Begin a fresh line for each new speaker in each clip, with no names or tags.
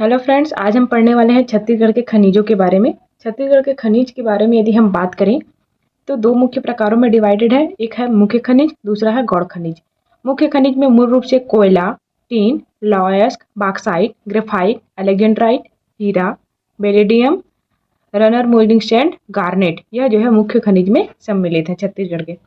Hello friends, आज हम पढ़ने वाले हैं छत्तीसगढ़ के खनिजों के बारे में। छत्तीसगढ़ के खनिज के बारे में यदि हम बात करें तो दो मुख्य प्रकारों में डिवाइडेड है। एक है मुख्य खनिज, दूसरा है गौण खनिज। मुख्य खनिज में मूल रूप से कोयला, टीन, लॉयस्क, बॉक्साइट, ग्रेफाइट, एलेक्जेंड्राइट, हीरा, beryllium, runner moulding sand, garnet, यह जो है मुख्य खनिज में सम्मिलित है छत्तीसगढ़ के।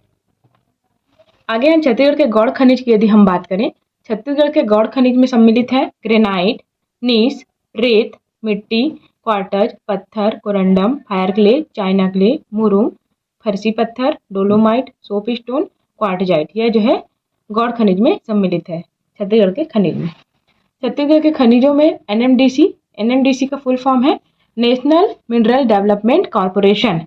आगे हम छत्तीसगढ़ के गौण खनिज की यदि हम बात करें, छत्तीसगढ़ के गौण खनिज में सम्मिलित है ग्रेनाइट, नीस, रेत, मिट्टी, क्वार्टज, पत्थर, corundum, fire clay, china clay, मुरुम, फरसी पत्थर, डोलोमाइट, सोपस्टोन, क्वार्टजाइट, यह जो है गौण खनिज में सम्मिलित है छत्तीसगढ़ के खनिज में। छत्तीसगढ़ के खनिजों में एनएमडीसी का फुल फॉर्म है national mineral development corporation.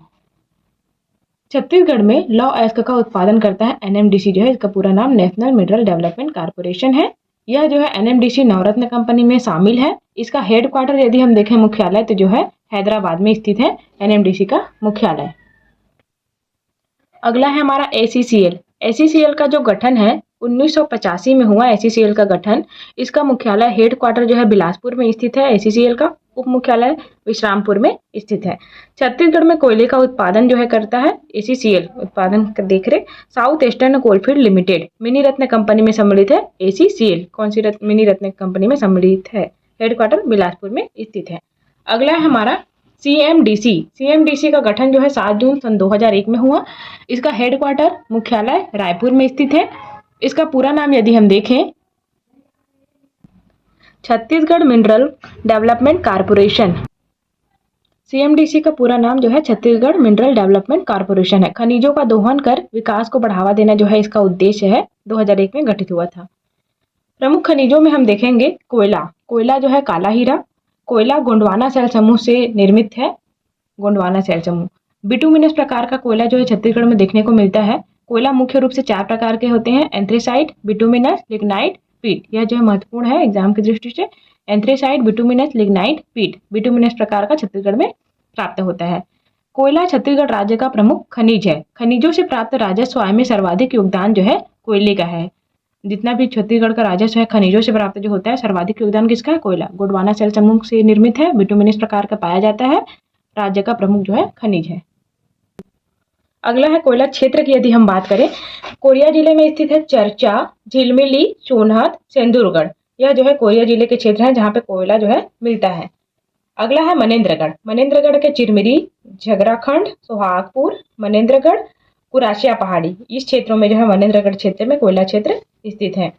Chhattisgarh में लौ अयस्क का उत्पादन करता है एनएमडीसी, जो है इसका पूरा नाम नेशनल मिनरल डेवलपमेंट कॉरपोरेशन है। यह जो है एनएमडीसी नवरत्न कंपनी में शामिल है। इसका हेडक्वार्टर यदि हम देखें मुख्यालय तो जो है हैदराबाद में स्थित है एनएमडीसी का मुख्यालय। अगला है हमारा एसीसीएल। एसीसीएल का जो गठन है 1985 में हुआ एसीसीएल का गठन। इसका मुख्यालय हेडक्वार्टर जो है बिलासपुर में स्थित है। एसीसीएल का उप मुख्यालय विश्रामपुर में स्थित है। छत्तीसगढ़ में कोयले का उत्पादन जो है करता है एसीसीएल। उत्पादन देख रहे South Eastern coalfield limited Miniratna company में सम्मिलित है एसीसीएल। कौन सी मिनी रत्न कंपनी में सम्मिलित है? हेडक्वार्टर बिलासपुर में स्थित है। अगला है हमारा सीएमडीसी। सीएमडीसी का गठन जो है 7 जून सन 2001 में हुआ। इसका हेडक्वार्टर मुख्यालय रायपुर में स्थित है। इसका पूरा नाम यदि हम देखें Chhattisgarh mineral development corporation. CMDC का पूरा नाम जो है छत्तीसगढ़ मिनरल डेवलपमेंट कॉरपोरेशन है। खनिजों का दोहन कर विकास को बढ़ावा देना जो है इसका उद्देश्य है। 2001 में गठित हुआ था। प्रमुख खनिजों में हम देखेंगे कोयला जो है काला हीरा। कोयला गोंडवाना सेल समूह से निर्मित है। गोंडवाना सेल समूह। बिटुमिनस प्रकार का कोयला जो है छत्तीसगढ़ में देखने को मिलता है। कोयला मुख्य रूप से 4 प्रकार के होते हैं, एंथ्रेसाइट, बिटुमिनस, लिग्नाइट, पीट। यह जो है महत्वपूर्ण है एग्जाम की दृष्टि से। एंथ्रेसाइट, बिटुमिनस, लिग्नाइट, पीट बिटुमिनस प्रकार का छत्तीसगढ़ में प्राप्त होता है। कोयला छत्तीसगढ़ राज्य का प्रमुख खनिज है। खनिजों से प्राप्त राजस्व आय में सर्वाधिक योगदान जो है कोयले का है। जितना भी छत्तीसगढ़ का राजस्व है खनिजों से प्राप्त जो होता है, सर्वाधिक योगदान किसका है? कोयला। गोंडवाना सेल समूह से निर्मित है, बिटुमिनस प्रकार का पाया जाता है, राज्य का प्रमुख जो है खनिज है। अगला है कोयला क्षेत्र की यदि हम बात करें, कोरिया जिले में स्थित है चरचा, झिलमिली, सोनहत, सेंदुरगढ़। यह जो है कोरिया जिले के क्षेत्र है जहाँ पे कोयला जो है मिलता है। अगला है मनेन्द्रगढ़। मनेन्द्रगढ़ के चिरमिरी, झगराखंड, सोहागपुर, मनेन्द्रगढ़, कुराशिया पहाड़ी, इस क्षेत्रों में जो है मनेन्द्रगढ़ क्षेत्र में कोयला क्षेत्र स्थित है।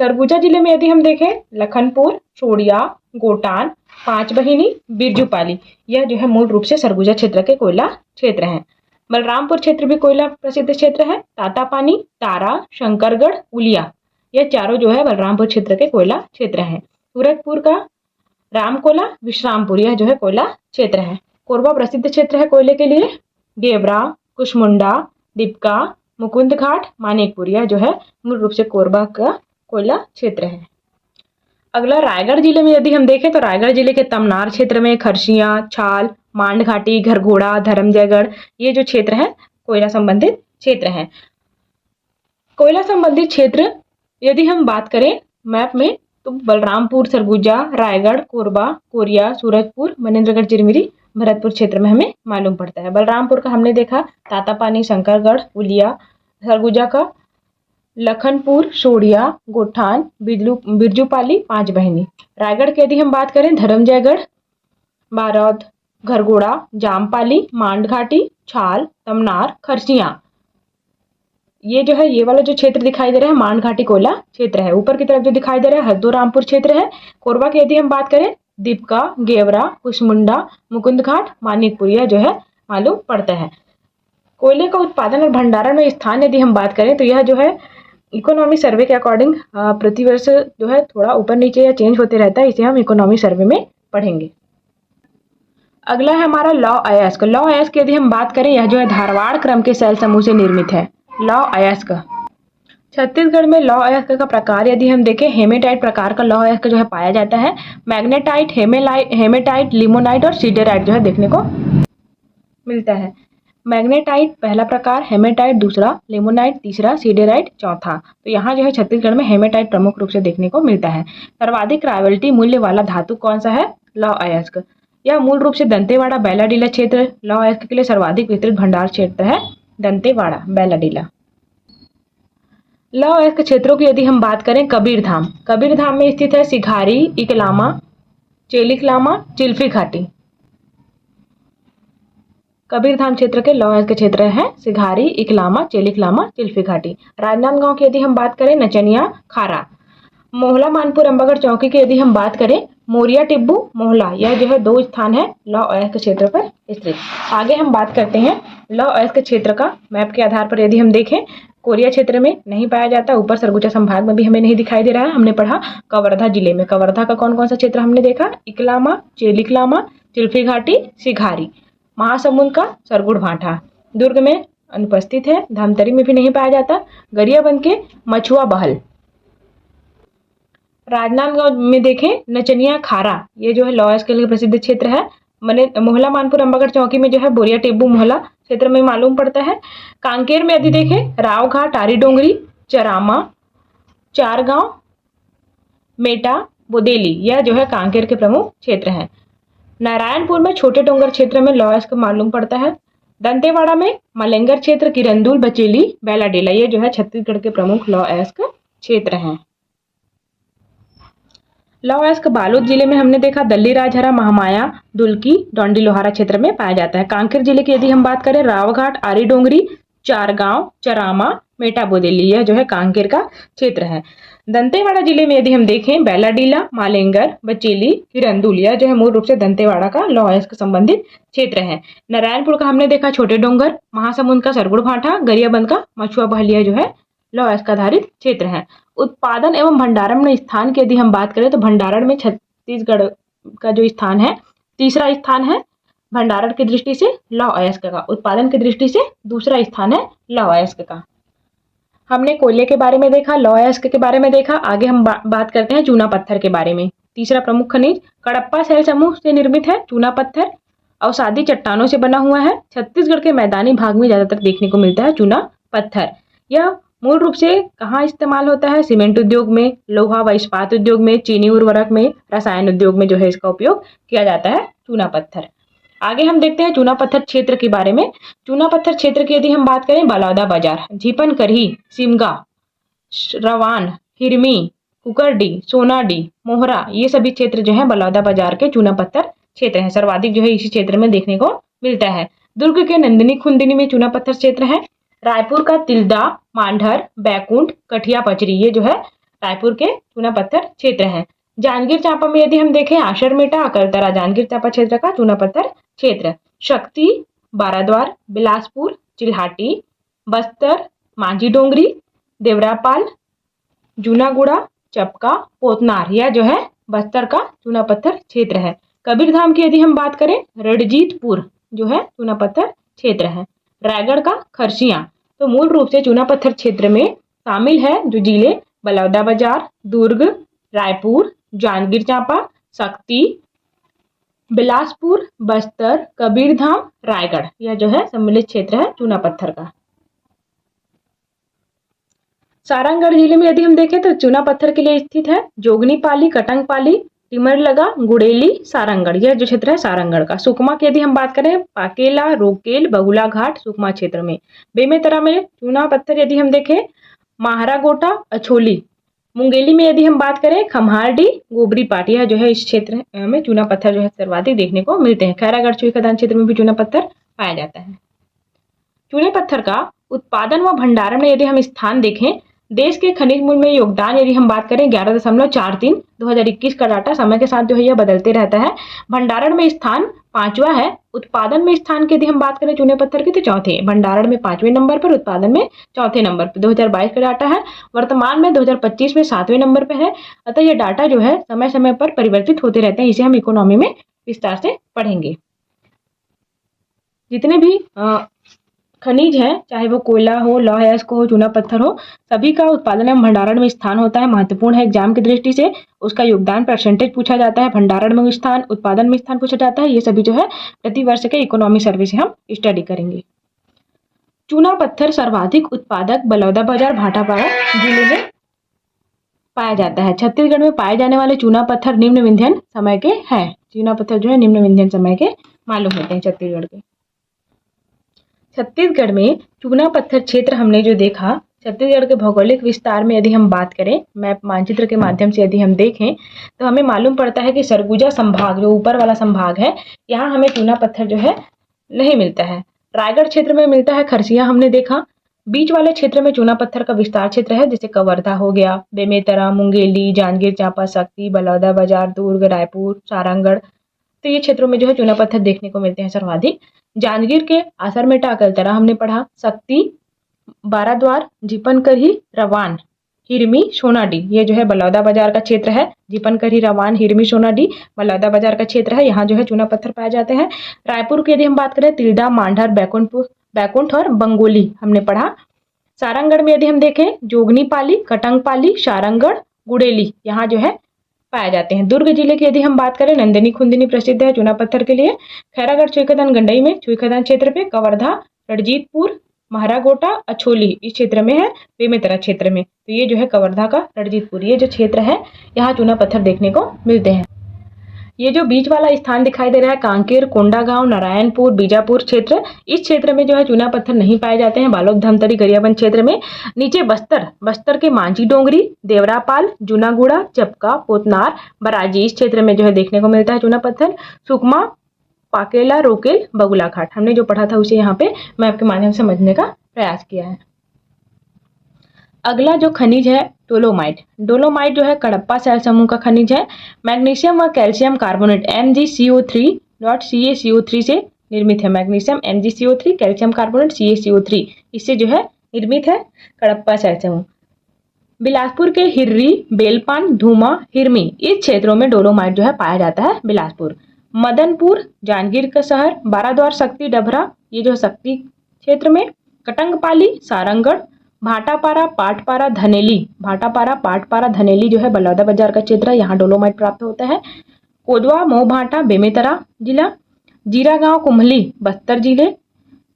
सरगुजा जिले में यदि हम देखें लखनपुर, शोड़िया, गोटान, पांच बहिनी, बिरजूपाली, यह जो है मूल रूप से सरगुजा क्षेत्र के कोयला क्षेत्र हैं। बलरामपुर क्षेत्र भी कोयला प्रसिद्ध क्षेत्र है। तातापानी, तारा, शंकरगढ़, उलिया, यह चारों जो है बलरामपुर क्षेत्र के कोयला क्षेत्र हैं। सूरजपुर का रामकोला, विश्रामपुर, यह जो है कोयला क्षेत्र है। कोरबा प्रसिद्ध क्षेत्र है कोयले के लिए। गेवरा, कुशमुंडा, डिपका, मुकुंद घाट, मानिकपुर, यह जो है मूल रूप से कोरबा का कोयला क्षेत्र है। अगला रायगढ़ जिले में यदि हम देखें तो रायगढ़ जिले के तमनार क्षेत्र में खरसिया, छाल, मांड घाटी, घरघोड़ा, धर्मजयगढ़, ये जो क्षेत्र है कोयला संबंधित क्षेत्र है। कोयला संबंधित क्षेत्र यदि हम बात करें मैप में तो बलरामपुर, सरगुजा, रायगढ़, कोरबा, कोरिया, सूरजपुर, मनेन्द्रगढ़, चिरमिरी, भरतपुर क्षेत्र में हमें मालूम पड़ता है। बलरामपुर का हमने देखा, तातापानी, शंकरगढ़, उलिया। सरगुजा का लखनपुर, शोड़िया, गोठान, बिरजूपाली, पांच बहिनी। रायगढ़ की यदि हम बात करें धर्मजयगढ़, बारौद, घरघोड़ा, जामपाली, मांड घाटी, छाल, तमनार, खरसिया, ये जो है ये वाला जो क्षेत्र दिखाई दे रहा है मांड घाटी कोयला क्षेत्र है। ऊपर की तरफ जो दिखाई दे रहा है हरदोरामपुर क्षेत्र है। कोरबा की यदि हम बात करें दीपका, गेवरा, कुशमुंडा, मुकुंद घाट, मानिकपुर, यह जो है मालूम पड़ता है। कोयले का उत्पादन और भंडारण में स्थान यदि हम बात करें तो यह जो है इकोनॉमी सर्वे के अकॉर्डिंग प्रतिवर्ष जो है थोड़ा ऊपर नीचे या चेंज होते रहता है, इसे हम इकोनॉमी सर्वे में पढ़ेंगे। अगला है हमारा लौ अयस्क। लौ अयस्क यदि हम बात करें यह जो है धारवाड़ क्रम के सेल समूह से निर्मित है। लौ अयस्क छत्तीसगढ़ में लौ अयस्क का प्रकार यदि हम देखें हेमेटाइट प्रकार का लौ अयस्क जो है पाया जाता है। मैग्नेटाइट, हेमेटाइट, लिमोनाइट और सीडेराइट जो है देखने को मिलता है। मैग्नेटाइट पहला प्रकार, हेमेटाइट दूसरा, लिमोनाइट तीसरा, सीडेराइट चौथा। तो यहाँ जो है छत्तीसगढ़ में हेमेटाइट प्रमुख रूप से देखने को मिलता है। सर्वाधिक रॉयल्टी मूल्य वाला धातु कौन सा है? लौह अयस्क। यह मूल रूप से दंतेवाड़ा बैलाडीला क्षेत्र लौह अयस्क के लिए सर्वाधिक विस्तृत भंडार क्षेत्र है। दंतेवाड़ा बैलाडीला। लौह अयस्क क्षेत्रों की यदि हम बात करें, कबीरधाम। कबीरधाम में स्थित है सिघारी, इकलामा, चेलिकलामा, चिल्फी घाटी। कबीरधाम क्षेत्र के लौह अयस्क क्षेत्र हैं सिघारी, इकलामा, चेलिकलामा, चिल्फी घाटी। राजनांदगांव की यदि हम बात करें, नचनिया, खारा। मोहला, मानपुर, अंबागढ़ चौकी की यदि हम बात करें, मोरिया टिब्बू, मोहला। यह जो है 2 स्थान है लौह अयस्क क्षेत्र पर स्थित। आगे हम बात करते हैं लौह अयस्क क्षेत्र का। मैप के आधार पर यदि हम देखें, कोरिया क्षेत्र में नहीं पाया जाता, ऊपर सरगुजा संभाग में भी हमें नहीं दिखाई दे रहा है। हमने पढ़ा कवर्धा जिले में। कवर्धा का कौन कौन सा क्षेत्र हमने देखा? इकलामा, चेलिकलामा, चिल्फी घाटी, सिघारी। महासमुंद का सरगुड़ भाठा। दुर्ग में अनुपस्थित है। धमतरी में भी नहीं पाया जाता। गरियाबंद के मछुआ बहल। राजनांदगांव में देखें, नचनिया, खारा। ये जो है लौह अयस्क के लिए प्रसिद्ध क्षेत्र है। मोहला, मानपुर, अंबागढ़ चौकी में जो है बोरिया टिब्बू, मोहला क्षेत्र में मालूम पड़ता है। कांकेर में यदि देखें, रावघाट, आरी डोंगरी, चरामा, चारगांव, मेटा, बोदेली। यह जो है कांकेर के प्रमुख क्षेत्र हैं। नारायणपुर में छोटे डोंगर क्षेत्र में लौह अयस्क मालूम पड़ता है। दंतेवाड़ा में मलेंगर क्षेत्र, किरंदुल, बचेली, बैलाडीला। ये जो है छत्तीसगढ़ के प्रमुख लौह अयस्क क्षेत्र हैं। लौह अयस्क बालोद जिले में हमने देखा, दल्ली, राजहरा, महामाया, दुल्की, डोंडी लोहारा क्षेत्र में पाया जाता है। कांकेर जिले की यदि हम बात करें, रावघाट, आरी डोंगरी, चारगांव, चरामा, मेटा, बोदेली। यह जो है कांकेर का क्षेत्र है। दंतेवाड़ा जिले में यदि हम देखें, बैलाडीला, मालेंगर, बचेली, किरंदुल। यह जो है मूल रूप से दंतेवाड़ा का लौह अयस्क संबंधित क्षेत्र है। नारायणपुर का हमने देखा छोटे डोंगर, महासमुंद का सरगुड़ भाठा, गरियाबंद का मछुआ बहल। यह जो है लौह अयस्क आधारित क्षेत्र है। उत्पादन एवं भंडारण में स्थान की यदि हम बात करें, तो भंडारण में छत्तीसगढ़ का जो स्थान है, तीसरा स्थान है भंडारण की दृष्टि से लौह अयस्क का। उत्पादन की दृष्टि से दूसरा स्थान है लौह अयस्क का। हमने कोयले के बारे में देखा, लौह अयस्क के बारे में देखा। आगे हम बात करते हैं चूना पत्थर के बारे में। तीसरा प्रमुख खनिज कडप्पा शैल समूह से निर्मित है चूना पत्थर। अवसादी चट्टानों से बना हुआ है। छत्तीसगढ़ के मैदानी भाग में ज्यादातर देखने को मिलता है चूना पत्थर। यह मूल रूप से कहाँ इस्तेमाल होता है? सीमेंट उद्योग में, लोहा व इस्पात उद्योग में, चीनी उर्वरक में, रसायन उद्योग में जो है इसका उपयोग किया जाता है चूना पत्थर। आगे हम देखते हैं चूना पत्थर क्षेत्र के बारे में। चूना पत्थर क्षेत्र की यदि हम बात करें, बलौदा बाजार, झीपन करही, सिमगा, रवान, हिरमी, कुकरडी, सोनाडी, मोहरा। ये सभी क्षेत्र जो है बलौदा बाजार के चूना पत्थर क्षेत्र हैं। सर्वाधिक जो है इसी क्षेत्र में देखने को मिलता है। दुर्ग के नंदिनी खुंदिनी में चूना पत्थर क्षेत्र है। रायपुर का तिल्दा, मांढर, बैकुंठ, कठिया पचरी। ये जो है रायपुर के चूना पत्थर क्षेत्र हैं। जांजगीर चांपा में यदि हम देखें, आशर, मेटा, अकलतरा। जांजगीर चांपा क्षेत्र का चूना पत्थर क्षेत्र। शक्ति, बाराद्वार, बिलासपुर, चिल्हाटी, बस्तर, मांझी डोंगरी, देवरापाल, जूनागुड़ा, चपका, पोतनार। यह जो है बस्तर का चूना पत्थर क्षेत्र है। कबीरधाम की यदि हम बात करें, रणजीतपुर जो है चूना पत्थर क्षेत्र है। रायगढ़ का खरसिया। तो मूल रूप से चूना पत्थर क्षेत्र में शामिल है जो जिले बलौदाबाजार, दुर्ग, रायपुर, जांजगीर चांपा, शक्ति, बिलासपुर, बस्तर, कबीरधाम, रायगढ़। यह जो है सम्मिलित क्षेत्र है चूना पत्थर का। सारंगढ़ जिले में यदि हम देखें, तो चूना पत्थर के लिए स्थित है जोगनीपाली, कटंगपाली, टिमरलगा, गुड़ेली, सारंगढ़। यह जो क्षेत्र है सारंगढ़ का। सुकमा की यदि हम बात करें, पाकेला, रोकेल, बगुला घाट, सुकमा क्षेत्र में। बेमेतरा में चूना पत्थर यदि हम देखें, महारागोटा, अछोली। मुंगेली में यदि हम बात करें, खम्हारडी, गोबरी पाट। यह जो है इस क्षेत्र में चूना पत्थर जो है सर्वाधिक देखने को मिलते हैं। खैरागढ़ चुई खदान क्षेत्र में भी चूना पत्थर पाया जाता है। चूने पत्थर का उत्पादन व भंडारण में यदि हम स्थान देखें, देश के खनिज मूल्य में योगदान यदि हम बात करें 11.43 2021 का डाटा। समय के साथ जो है यह बदलते रहता है। भंडारण में स्थान 5वां है। उत्पादन में स्थान की यदि हम बात करें चूने पत्थर के, तो चौथे। भंडारण में 5वें नंबर पर, उत्पादन में चौथे नंबर पर। 2022 का डाटा है। वर्तमान में 2025 में 7वें नंबर पर है। अतः यह डाटा जो है समय समय पर परिवर्तित होते रहते हैं। इसे हम इकोनॉमी में विस्तार से पढ़ेंगे। जितने भी खनिज है, चाहे वो कोयला हो, लौह अयस्क हो, चूना पत्थर हो, सभी का उत्पादन एवं भंडारण में स्थान होता है। महत्वपूर्ण है एग्जाम की दृष्टि से। उसका योगदान परसेंटेज पूछा जाता है। भंडारण में स्थान, उत्पादन में स्थान पूछा जाता है। ये सभी जो है प्रति वर्ष के इकोनॉमी सर्वे से हम स्टडी करेंगे। चूना पत्थर सर्वाधिक उत्पादक बलौदाबाजार भाटापारा जिले में पाया जाता है। छत्तीसगढ़ में पाए जाने वाले चूना पत्थर निम्न विंध्यन समय के हैं। चूना पत्थर जो है निम्न विंध्यन समय के मालूम होते हैं छत्तीसगढ़ के। छत्तीसगढ़ में चूना पत्थर क्षेत्र हमने जो देखा, छत्तीसगढ़ के भौगोलिक विस्तार में यदि हम बात करें, मैप मानचित्र के माध्यम से यदि हम देखें तो हमें मालूम पड़ता है कि सरगुजा संभाग जो ऊपर वाला संभाग है, यहाँ हमें चूना पत्थर जो है नहीं मिलता है। रायगढ़ क्षेत्र में मिलता है खरसिया हमने देखा। बीच वाले क्षेत्र में चूना पत्थर का विस्तार क्षेत्र है, जैसे कवर्धा हो गया, बेमेतरा, मुंगेली, जांजगीर चांपा, शक्ति, बलौदाबाजार, दुर्ग, रायपुर, सारंगढ़, तो ये क्षेत्रों में जो है चूना पत्थर देखने को मिलते हैं सर्वाधिक। जांजगीर के आसरमेटा, अकलतरा हमने पढ़ा, शक्ति, बाराद्वार, जीपनकरही, रवान, हिरमी, सोनाडी, ये जो है बलौदाबाजार का क्षेत्र है। जीपनकरही, रवान, हिरमी, सोनाडी बलौदाबाजार का क्षेत्र है, यहाँ जो है चूना पत्थर पाए जाते हैं। रायपुर की यदि हम बात करें, तिल्दा, मांढर, बैकुंठ और बंगोली हमने पढ़ा। सारंगढ़ में यदि हम देखें, जोगनीपाली, कटंगपाली, सारंगढ़, गुड़ेली, यहाँ जो है पाए जाते हैं। दुर्ग जिले की यदि हम बात करें, नंदिनी खुंदिनी प्रसिद्ध है चूना पत्थर के लिए। खैरागढ़, छुईखदान, गंडई में छुईखदान क्षेत्र पे, कवर्धा, रणजीतपुर, महारागोटा, अछोली इस क्षेत्र में है, बेमेतरा क्षेत्र में। तो ये जो है कवर्धा का रणजीतपुर, ये जो क्षेत्र है यहाँ चूना पत्थर देखने को मिलते हैं। ये जो बीच वाला स्थान दिखाई दे रहा है, कांकेर, कोंडागांव, नारायणपुर, बीजापुर क्षेत्र, इस क्षेत्र में जो है चूना पत्थर नहीं पाए जाते हैं। बालोद, धमतरी, गरियाबंद क्षेत्र में। नीचे बस्तर के मांझी डोंगरी, देवरापाल, जूनागुड़ा, चपका, पोतनार, बराजी इस क्षेत्र में जो है देखने को मिलता है चूना पत्थर। सुकमा, पाकेला, रोकेल, बगुला घाट हमने जो पढ़ा था उसे यहाँ पे मैप के माध्यम से समझने का प्रयास किया है। अगला जो खनिज है डोलोमाइट। डोलोमाइट जो है कडप्पा शैल समूह का खनिज है। मैग्नीशियम व कैल्शियम कार्बोनेट MgCO3 से निर्मित है। Magnesium MgCO3, calcium carbonate CaCO3 इससे जो है निर्मित है कडप्पा शैल समूह। बिलासपुर के हिर्री, बेलपान, धूमा, हिरमी इस क्षेत्रों में डोलोमाइट जो है पाया जाता है। बिलासपुर, मदनपुर, जांजगीर का शहर, बाराद्वार, शक्ति, डभरा ये जो शक्ति क्षेत्र में। कटंगपाली, सारंगढ़, भाटापारा, पाटपारा, धनेली, भाटापारा, पाटपारा, धनेली जो है बलौदाबाजार का क्षेत्र है, यहाँ डोलोमाइट प्राप्त होता है। कोदवा, मोहभाटा, बेमेतरा जिला, जीरागांव, कुम्हली बस्तर जिले।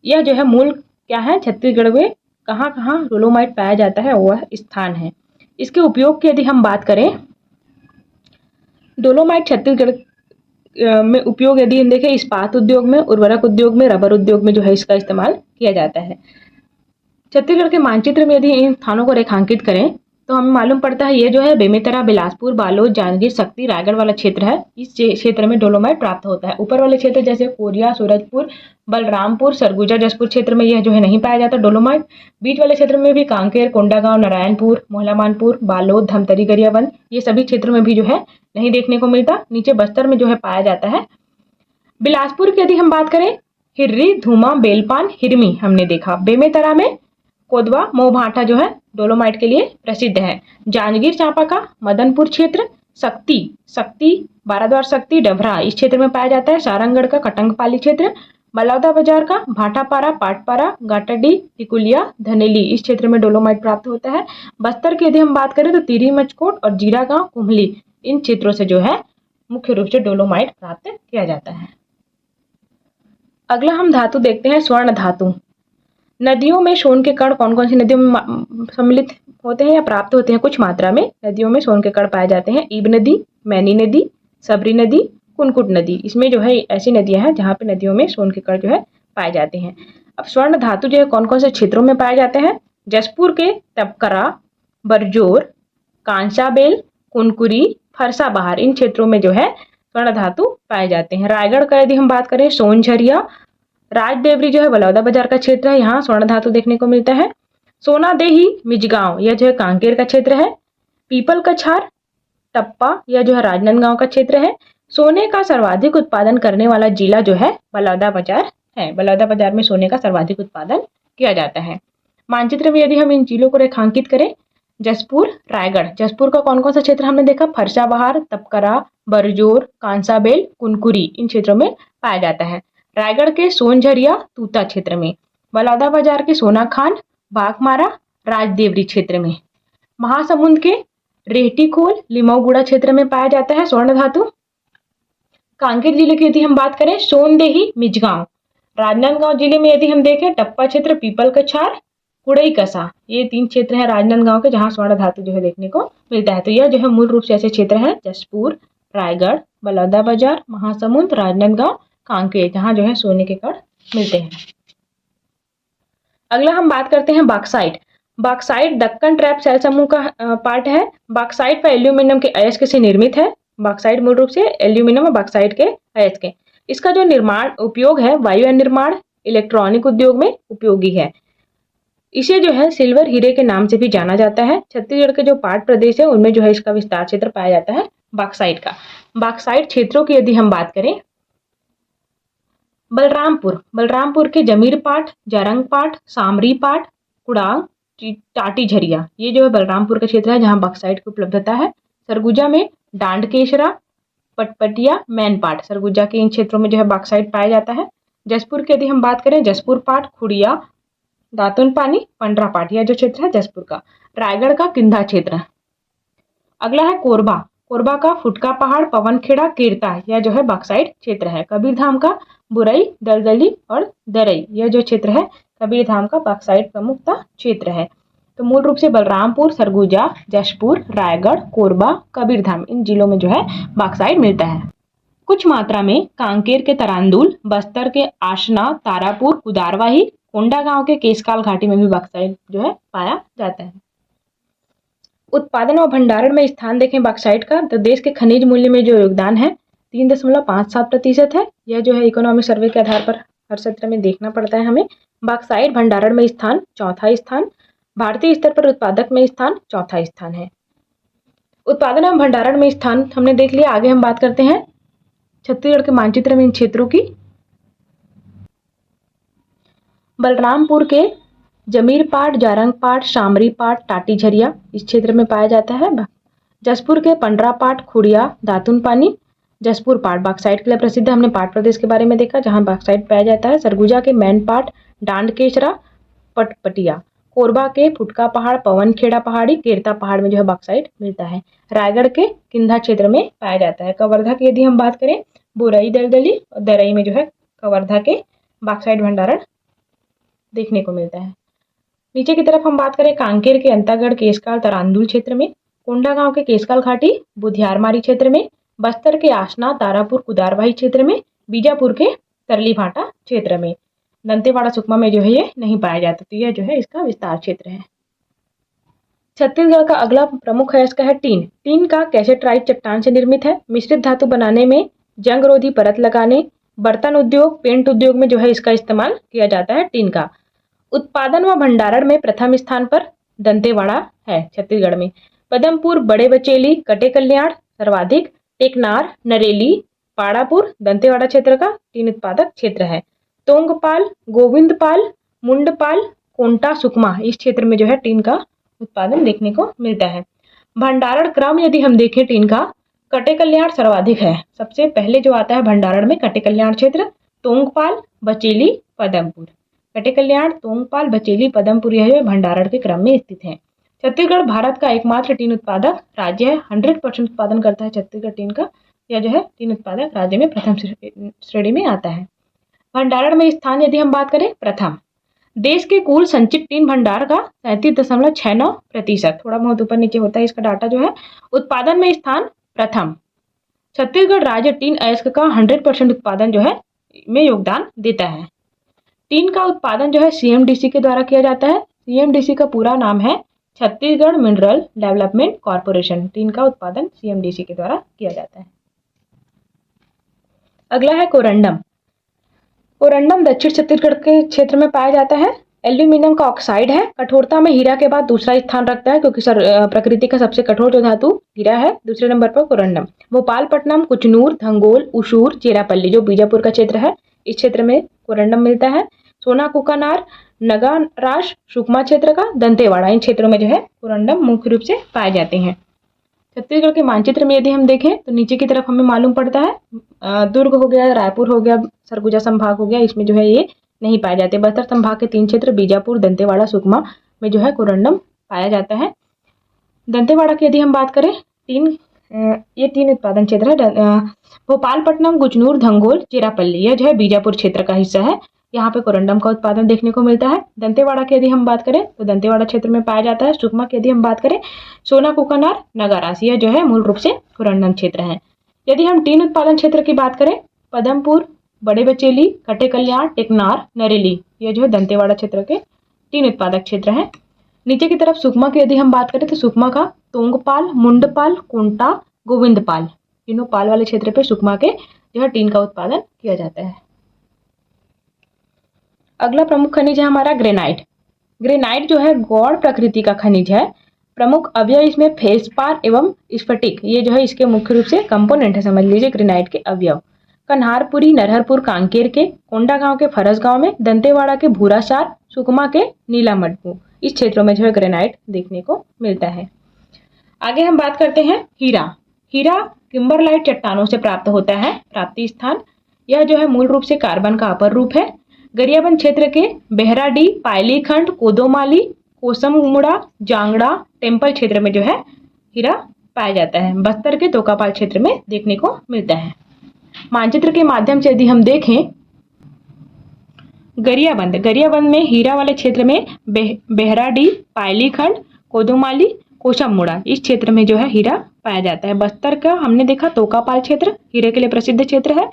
यह जो है मूल क्या है, छत्तीसगढ़ में कहाँ कहाँ डोलोमाइट पाया जाता है वह स्थान है। इसके उपयोग की यदि हम बात करें, डोलोमाइट छत्तीसगढ़ में उपयोग यदि हम देखें, इस्पात उद्योग में, उर्वरक उद्योग में, रबर उद्योग में जो है इसका इस्तेमाल किया जाता है। छत्तीसगढ़ के मानचित्र में यदि इन स्थानों को रेखांकित करें तो हमें मालूम पड़ता है ये जो है बेमेतरा, बिलासपुर, बालोद, जांजगीर, शक्ति, रायगढ़ वाला क्षेत्र है। इस क्षेत्र में डोलोमाइट प्राप्त होता है। ऊपर वाले क्षेत्र जैसे कोरिया, सूरजपुर, बलरामपुर, सरगुजा, जसपुर क्षेत्र में यह जो है नहीं पाया जाता डोलोमाइट। बीच वाले क्षेत्र में भी कांकेर, कोंडागांव, नारायणपुर, मोहलामानपुर, बालोद, धमतरी, गरियाबंद ये सभी क्षेत्रों में भी जो है नहीं देखने को मिलता। नीचे बस्तर में जो है पाया जाता है। बिलासपुर की यदि हम बात करें, हिर्री, धूमा, बेलपान, हिरमी हमने देखा। बेमेतरा में कोदवा, मोहभाटा जो है डोलोमाइट के लिए प्रसिद्ध है। जांजगीर चांपा का मदनपुर क्षेत्र, शक्ति, बाराद्वार, शक्ति, डभरा इस क्षेत्र में पाया जाता है। सारंगढ़ का कटंगपाली क्षेत्र, बलौदाबाजार का भाटापारा, पाटपारा, गाटाडी, टिकुलिया, धनेली इस क्षेत्र में डोलोमाइट प्राप्त होता है। बस्तर की यदि हम बात करें तो तिरी, मचकोट और जीरागांव, कुम्हली इन क्षेत्रों से जो है मुख्य रूप से डोलोमाइट प्राप्त किया जाता है। अगला हम धातु देखते हैं, स्वर्ण धातु। नदियों में सोन के कण कौन कौन सी नदियों में सम्मिलित होते हैं या प्राप्त होते हैं? कुछ मात्रा में नदियों में सोन के कण पाए जाते हैं। ईब नदी, मैनी नदी, सबरी नदी, कुनकुट नदी इसमें जो है ऐसी नदियां हैं जहाँ पे नदियों में सोन के कण जो है पाए जाते हैं। अब स्वर्ण धातु जो है कौन कौन से क्षेत्रों में पाए जाते हैं? जसपुर के तपकरा, बरजोर, कांसाबेल, कुनकुरी, फरसा बहार इन क्षेत्रों में जो है स्वर्ण धातु पाए जाते हैं। रायगढ़ का यदि हम बात करें, सोनझरिया, राजदेवरी जो है बलौदाबाजार का क्षेत्र है, यहाँ स्वर्ण धातु देखने को मिलता है। सोनादेही, मिजगांव यह जो है कांकेर का क्षेत्र है। पीपल कछार, टप्पा यह जो है राजनांदगांव का क्षेत्र है। सोने का सर्वाधिक उत्पादन करने वाला जिला जो है बलौदाबाजार है। बलौदाबाजार में सोने का सर्वाधिक उत्पादन किया जाता है। मानचित्र में यदि हम इन जिलों को रेखांकित करें, जसपुर, रायगढ़, जसपुर का कौन कौन सा क्षेत्र हमने देखा? फरसा बहार, तपकरा, बरजोर, कांसाबेल, कुनकुरी इन क्षेत्रों में पाया जाता है। रायगढ़ के सोनझरिया, तूता क्षेत्र में। बलौदाबाजार के सोनाखान, बाघमारा, राजदेवरी क्षेत्र में। महासमुंद के रेहटीखोल, लिमाऊगुड़ा क्षेत्र में पाया जाता है स्वर्ण धातु। कांकेर जिले की यदि हम बात करें, सोनदेही, मिजगांव, राजनांदगांव जिले में यदि हम देखें टप्पा क्षेत्र, पीपल कछार, कुड़ई कसा, ये 3 क्षेत्र हैं राजनांदगांव के जहां स्वर्ण धातु जो है देखने को मिलता है। तो यह जो है मूल रूप से ऐसे क्षेत्र हैं जसपुर, रायगढ़, बलौदाबाजार, महासमुंद, राजनांदगांव, कांकेर, जहां जो है सोने के कण मिलते हैं। अगला हम बात करते हैं बॉक्साइट। बॉक्साइट दक्कन ट्रैप सेल समूह का पार्ट है। बॉक्साइट पर एल्यूमिनियम के अयस्क से निर्मित है। बॉक्साइट मूल रूप से एल्यूमिनियम और बॉक्साइट के अयस्क है। इसका जो निर्माण उपयोग है वायु निर्माण, इलेक्ट्रॉनिक उद्योग में उपयोगी है। इसे जो है सिल्वर हीरे के नाम से भी जाना जाता है। छत्तीसगढ़ के जो पाट प्रदेश है उनमें जो है इसका विस्तार क्षेत्र पाया जाता है बॉक्साइट का। बॉक्साइट क्षेत्रों की यदि हम बात करें, बलरामपुर के जमीर पाट, जारंग पाट, सामरी पाट, कुड़ांग, टाटी झरिया, ये जो है बलरामपुर का क्षेत्र है जहां बॉक्साइट की उपलब्धता है। सरगुजा में डांडकेशरा, पटपटिया, मैनपाट, सरगुजा के इन क्षेत्रों में जो है बॉक्साइट पाया जाता है। जसपुर की यदि हम बात करें, जसपुर पाट, खुड़िया, दातुन पानी, पंडरा पाट, यह जो क्षेत्र है जसपुर का। रायगढ़ का किंधा क्षेत्र। अगला है कोरबा का फुटका पहाड़, पवनखेड़ा, केरता, यह जो है बॉक्साइट क्षेत्र है। कबीरधाम का बुरई, दलदली और दरई, यह जो क्षेत्र है कबीरधाम का बॉक्साइट प्रमुखता क्षेत्र है। तो मूल रूप से बलरामपुर, सरगुजा, जशपुर, रायगढ़, कोरबा, कबीरधाम, इन जिलों में जो है बॉक्साइट मिलता है। कुछ मात्रा में कांकेर के तरांदुल, बस्तर के आशना, तारापुर, कुदारवाही, कोंडागांव के केसकाल घाटी में भी बॉक्साइट जो है पाया जाता है। उत्पादन व भंडारण में स्थान देखें बॉक्साइट का, तो देश के खनिज मूल्य में जो योगदान है 3.57% है। यह जो है इकोनॉमिक सर्वे के आधार पर हर सत्र में देखना पड़ता है हमें। बॉक्साइट भंडारण में स्थान चौथा स्थान, भारतीय स्तर पर उत्पादक में स्थान चौथा स्थान है। उत्पादन एवं भंडारण में स्थान हमने देख लिया। आगे हम बात करते हैं छत्तीसगढ़ के मानचित्र में इन क्षेत्रों की। बलरामपुर के जमीर पाट, जारंग पाट, शामरी पाट, टाटी झरिया इस क्षेत्र में पाया जाता है। जसपुर के पंडरा पाट, खुड़िया, दातुन पानी, जसपुर पाट बॉक्साइट के लिए प्रसिद्ध है। हमने पाट प्रदेश के बारे में देखा जहां बॉक्साइट पाया जाता है। सरगुजा के मैन पाट, डांडकेशरा, पटपटिया, कोरबा के फुटका पहाड़, पवनखेड़ा पहाड़ी, केरता पहाड़ में जो है बॉक्साइट मिलता है। रायगढ़ के किंधा क्षेत्र में पाया जाता है। कवर्धा की यदि हम बात करें, बुरई, दलदली और दरई में जो है कवर्धा के बॉक्साइट भंडारण देखने को मिलता है। नीचे की तरफ हम बात करें कांकेर के अंतागढ़, केसकाल, तरांदुल क्षेत्र में, कोंडागांव के केसकाल घाटी, बुधियारमारी क्षेत्र में, बस्तर के आसना, तारापुर, कुदारवाही क्षेत्र में, बीजापुर के तरलीभाटा क्षेत्र में, दंतेवाड़ा, सुकमा में जो है ये नहीं पाया जाता। तो यह जो है इसका विस्तार क्षेत्र है। छत्तीसगढ़ का अगला प्रमुख है इसका है टीन। टीन का कैसेट्राइट चट्टान से निर्मित है। मिश्रित धातु बनाने में, जंग रोधी परत लगाने, बर्तन उद्योग, पेंट उद्योग में जो है इसका इस्तेमाल किया जाता है टीन का। उत्पादन व भंडारण में प्रथम स्थान पर दंतेवाड़ा है छत्तीसगढ़ में। पदमपुर, बड़े बचेली, कटे कल्याण सर्वाधिक, टेकनार, नरेली, पाड़ापुर दंतेवाड़ा क्षेत्र का टीन उत्पादक क्षेत्र है। तोंगपाल, गोविंदपाल, मुंडपाल, कोंटा, सुकमा इस क्षेत्र में जो है टीन का उत्पादन देखने को मिलता है। भंडारण क्रम यदि हम देखें टीन का, कटे कल्याण सर्वाधिक है। सबसे पहले जो आता है भंडारण में कटे कल्याण क्षेत्र, तोंगपाल, बचेली, पदमपुर। कटे कल्याण, तोंगपाल, बचेली, पदमपुर यह भंडारण के क्रम में स्थित है। छत्तीसगढ़ भारत का एकमात्र टीन उत्पादक राज्य है। 100% उत्पादन करता है छत्तीसगढ़ टीन का। यह जो है टीन उत्पादक राज्य में प्रथम श्रेणी में आता है। भंडारण में स्थान यदि हम बात करें, प्रथम। देश के कुल संचित टीन भंडार का 37.69%, थोड़ा बहुत ऊपर नीचे होता है इसका डाटा जो है। उत्पादन में स्थान प्रथम। छत्तीसगढ़ राज्य टीन अयस्क का 100% उत्पादन जो है में योगदान देता है। टीन का उत्पादन जो है सीएमडीसी के द्वारा किया जाता है। सीएमडीसी का पूरा नाम है Chhattisgarh mineral development corporation. Tin का उत्पादन सीएमडीसी के द्वारा किया जाता है। अगला है कोरंडम। कोरंडम दक्षिण छत्तीसगढ़ के क्षेत्र में पाया जाता है। एल्यूमिनियम का ऑक्साइड है। कठोरता में हीरा के बाद दूसरा स्थान रखता है क्योंकि प्रकृति का सबसे कठोर जो धातु हीरा है। दूसरे नंबर पर कोरंडम। भोपालपट्टनम, कुचनूर, धंगोल, उसूर, चेरापल्ली जो बीजापुर का क्षेत्र है, इस क्षेत्र में कोरंडम मिलता है। सोना कुकानार, नगाराश, सुकमा क्षेत्र का, दंतेवाड़ा इन क्षेत्रों में जो है कोरंडम मुख्य रूप से पाए जाते हैं। छत्तीसगढ़ के मानचित्र में यदि हम देखें तो नीचे की तरफ हमें मालूम पड़ता है दुर्ग हो गया, रायपुर हो गया, सरगुजा संभाग हो गया, इसमें जो है ये नहीं पाए जाते। बस्तर संभाग के 3 क्षेत्र बीजापुर, दंतेवाड़ा, सुकमा में जो है कोरंडम पाया जाता है। दंतेवाड़ा की यदि हम बात करें, ये 3 उत्पादन क्षेत्र है। भोपालपट्टनम, कुचनूर, धंगोल, चेरापल्ली यह जो है बीजापुर क्षेत्र का हिस्सा है। यहाँ पे कोरंडम का उत्पादन देखने को मिलता है। दंतेवाड़ा की यदि हम बात करें तो दंतेवाड़ा क्षेत्र में पाया जाता है। सुकमा की यदि हम बात करें सोना कुकनार नगारास, यह जो है मूल रूप से कोरंडम क्षेत्र है। यदि हम टीन उत्पादन क्षेत्र की बात करें पदमपुर, बड़े बचेली, कटे कल्याण, टेकनार, नरेली, यह जो है दंतेवाड़ा क्षेत्र के टीन उत्पादक क्षेत्र है। नीचे की तरफ सुकमा की यदि हम बात करें तो सुकमा का तोंगपाल, मुंडपाल, कोंटा, गोविंदपाल, तीनों पाल वाले क्षेत्र पे सुकमा के जो है टीन का उत्पादन किया जाता है। अगला प्रमुख खनिज है हमारा ग्रेनाइट। ग्रेनाइट जो है गौड़ प्रकृति का खनिज है। प्रमुख अवयव इसमें फेल्सपार एवं स्फटिक, ये जो है इसके मुख्य रूप से कंपोनेंट है, समझ लीजिए ग्रेनाइट के अवयव। कन्हारपुरी, नरहरपुर, कांकेर के, कोंडागांव के फरस गांव में, दंतेवाड़ा के भूरासार, सुकमा के नीलामटपू, इस क्षेत्रों में जो है ग्रेनाइट देखने को मिलता है। आगे हम बात करते हैं हीरा। हीरा किम्बरलाइट चट्टानों से प्राप्त होता है। प्राप्ति स्थान यह जो है मूल रूप से कार्बन का अपर रूप है। गरियाबंद क्षेत्र के बेहराडी, पायलीखंड, कोदोमाली, कोसममुड़ा, जांगड़ा, टेम्पल क्षेत्र में जो है हीरा पाया जाता है। बस्तर के तोकापाल क्षेत्र में देखने को मिलता है। मानचित्र के माध्यम से यदि हम देखें गरियाबंद में हीरा वाले क्षेत्र में बेहराडी, पायलीखंड, कोदोमाली, कोसममुड़ा, इस क्षेत्र में जो है हीरा पाया जाता है। बस्तर का हमने देखा तोकापाल क्षेत्र हीरे के लिए प्रसिद्ध क्षेत्र है।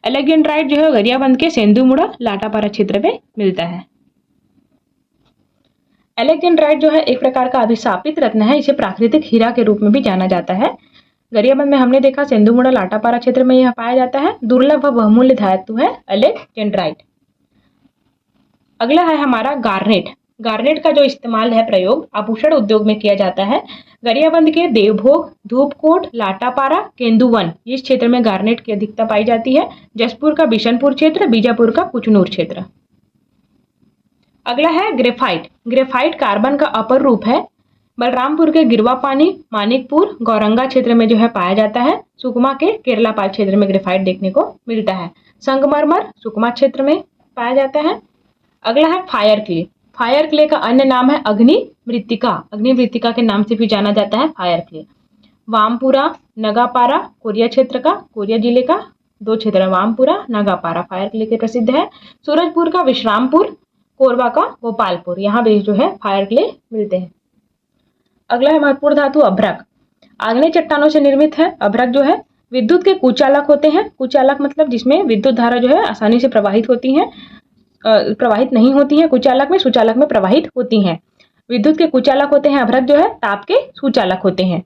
एलेक्जेंड्राइट जो है गरियाबंद के सेंधुमुड़ा, लाटापारा क्षेत्र में मिलता है। एलेक्जेंड्राइट जो है एक प्रकार का अभिशापित रत्न है। इसे प्राकृतिक हीरा के रूप में भी जाना जाता है। गरियाबंद में हमने देखा सेंधुमुड़ा, लाटापारा क्षेत्र में यह पाया जाता है। दुर्लभ व बहुमूल्य धातु है एलेक्जेंड्राइट। अगला है हमारा गार्नेट। गार्नेट का जो इस्तेमाल है प्रयोग आभूषण उद्योग में किया जाता है। गरियाबंद के देवभोग, धूपकोट, लाटापारा, केंदुवन, इस क्षेत्र में गार्नेट की अधिकता पाई जाती है। जसपुर का बिशनपुर क्षेत्र, बीजापुर का कुचनूर क्षेत्र। अगला है ग्रेफाइट। ग्रेफाइट कार्बन का अपर रूप है। बलरामपुर के गिरवा पानी, मानिकपुर, गौरंगा क्षेत्र में जो है पाया जाता है। सुकमा के केरलापाल क्षेत्र में ग्रेफाइट देखने को मिलता है। संगमरमर सुकमा क्षेत्र में पाया जाता है। अगला है फायर क्ले। फायर क्ले का अन्य नाम है अग्नि मृत्तिका। अग्नि मृत्तिका के नाम से भी जाना जाता है फायर क्ले। वामपुरा, नगापारा, कोरिया क्षेत्र का, कोरिया जिले का दो क्षेत्र है, वामपुरा, नगापारा, फायर क्ले के प्रसिद्ध है। सूरजपुर का विश्रामपुर, कोरबा का गोपालपुर, यहाँ भी जो है फायर क्ले मिलते हैं। अगला है महत्वपूर्ण धातु अभ्रक। आग्नेय चट्टानों से निर्मित है। अभ्रक जो है विद्युत के कुचालक होते हैं। कुचालक मतलब जिसमें विद्युत धारा जो है आसानी से प्रवाहित होती है, प्रवाहित नहीं होती है। कुचालक में सुचालक में प्रवाहित होती हैं। विद्युत के कुचालक होते हैं। अभ्रक जो है ताप के सुचालक होते हैं।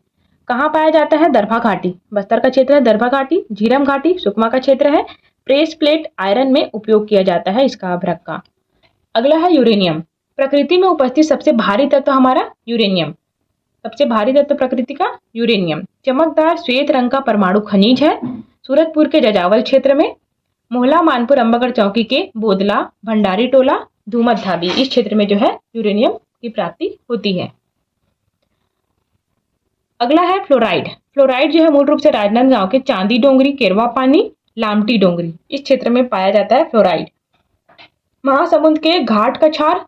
कहाँ पाया जाता है? दरभा घाटी, बस्तर का क्षेत्र है दरभा घाटी। झीरम घाटी सुकमा का क्षेत्र है। प्रेस प्लेट आयरन में उपयोग किया जाता है इसका अभ्रक का। अगला है यूरेनियम। प्रकृति में उपस्थित सबसे भारी तत्व हमारा यूरेनियम। सबसे भारी तत्व प्रकृति का यूरेनियम। चमकदार श्वेत रंग का परमाणु खनिज है। सूरजपुर के जजावल क्षेत्र में, मोहला, मानपुर, अंबागढ़ चौकी के बोदला, भंडारी टोला, धूमत धाबी, इस क्षेत्र में जो है यूरेनियम की प्राप्ति होती है। अगला है फ्लोराइड। फ्लोराइड जो है मूल रूप से राजनांदगांव के चांदी डोंगरी, केरवा पानी, लामटी डोंगरी, इस क्षेत्र में पाया जाता है फ्लोराइड। महासमुंद के घाट कछार,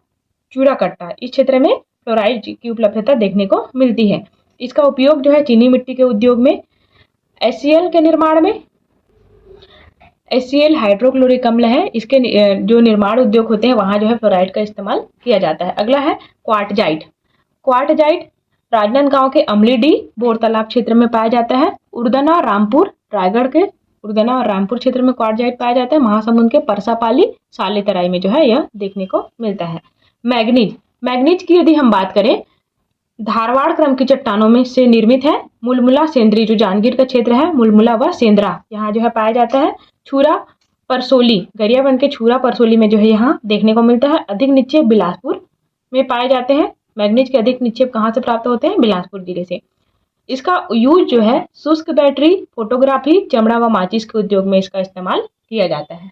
चूड़ाकट्टा, इस क्षेत्र में फ्लोराइड की उपलब्धता देखने को मिलती है। इसका उपयोग जो है चीनी मिट्टी के उद्योग में, HCl के निर्माण में, HCl हाइड्रोक्लोरिक अम्ल है, इसके जो निर्माण उद्योग होते हैं वहां जो है फ्लोराइड का इस्तेमाल किया जाता है। अगला है क्वार्टजाइट। क्वार्टजाइट राजनांदगांव के अमलीडी, बोर तालाब क्षेत्र में पाया जाता है। उर्दना, रामपुर, रायगढ़ के उर्दना और रामपुर क्षेत्र में क्वार्टजाइट पाया जाता है। महासमुंद के परसापाली, सालेतराई में जो है यह देखने को मिलता है। मैग्नीज। मैग्नीज की यदि हम बात करें धारवाड़ क्रम की चट्टानों में से निर्मित है। मुलमुला, सेंद्री जो जांजगीर का क्षेत्र है, मुलमुला व सेंद्रा यहाँ जो है पाया जाता है। छूरा परसोली, गरियाबंद के छूरा परसोली में जो है यहाँ देखने को मिलता है। अधिक निक्षेप बिलासपुर में पाए जाते हैं। मैग्नीज के अधिक निक्षेप कहाँ से प्राप्त होते हैं? बिलासपुर जिले से। इसका यूज जो है शुष्क बैटरी, फोटोग्राफी, चमड़ा व माचिस के उद्योग में इसका इस्तेमाल किया जाता है।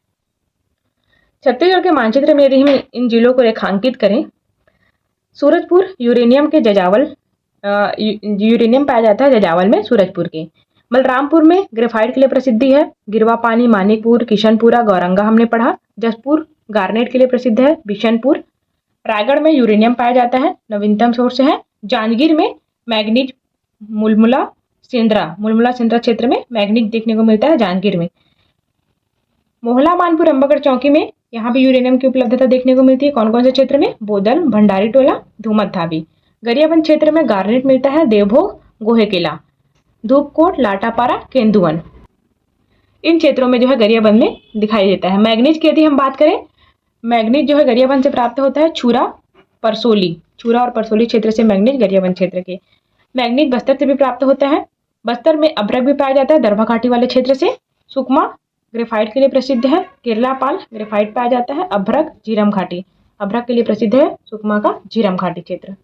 छत्तीसगढ़ के मानचित्र में यदि हम इन जिलों को रेखांकित करें, सूरजपुर यूरेनियम के जजावल, यूरेनियम पाया जाता है जजावल में, सूरजपुर के। बलरामपुर में ग्रेफाइट के लिए प्रसिद्धि है। गिरवा पानी, मानिकपुर, किशनपुरा, गौरंगा हमने पढ़ा। जसपुर गार्नेट के लिए प्रसिद्ध है। बिशनपुर। रायगढ़ में यूरेनियम पाया जाता है, नवीनतम सोर्स है। जांजगीर में मैग्नीज, मुलमुला सेंद्रा क्षेत्र में मैग्नीज देखने को मिलता है जांजगीर में। मोहला, मानपुर, अंबागढ़ चौकी में यहाँ भी यूरेनियम की उपलब्धता देखने को मिलती है। कौन कौन से क्षेत्र में? बोदल, भंडारी टोला, धूमत धावी। गरियाबंद क्षेत्र में गार्नेट मिलता है, देवभोग, गोहे किला, धूपकोट, लाटापारा, केंदुवन। इन क्षेत्रों में जो है गरियाबंद में दिखाई देता है। मैग्नीज की यदि हम बात करें, मैग्नीज जो है गरियाबंद से प्राप्त होता है। छूरा, परसोली, छूरा और परसोली क्षेत्र से मैग्नीज गरियाबंद क्षेत्र के। मैग्नीज बस्तर से भी प्राप्त होता है। बस्तर में अभ्रक भी पाया जाता है, दरभा घाटी वाले क्षेत्र से। सुकमा ग्रेफाइट के लिए प्रसिद्ध है। केरलापाल ग्रेफाइट पाया जाता है। अभ्रक, झीरम घाटी, अभ्रक के लिए प्रसिद्ध है सुकमा का झीरम घाटी क्षेत्र।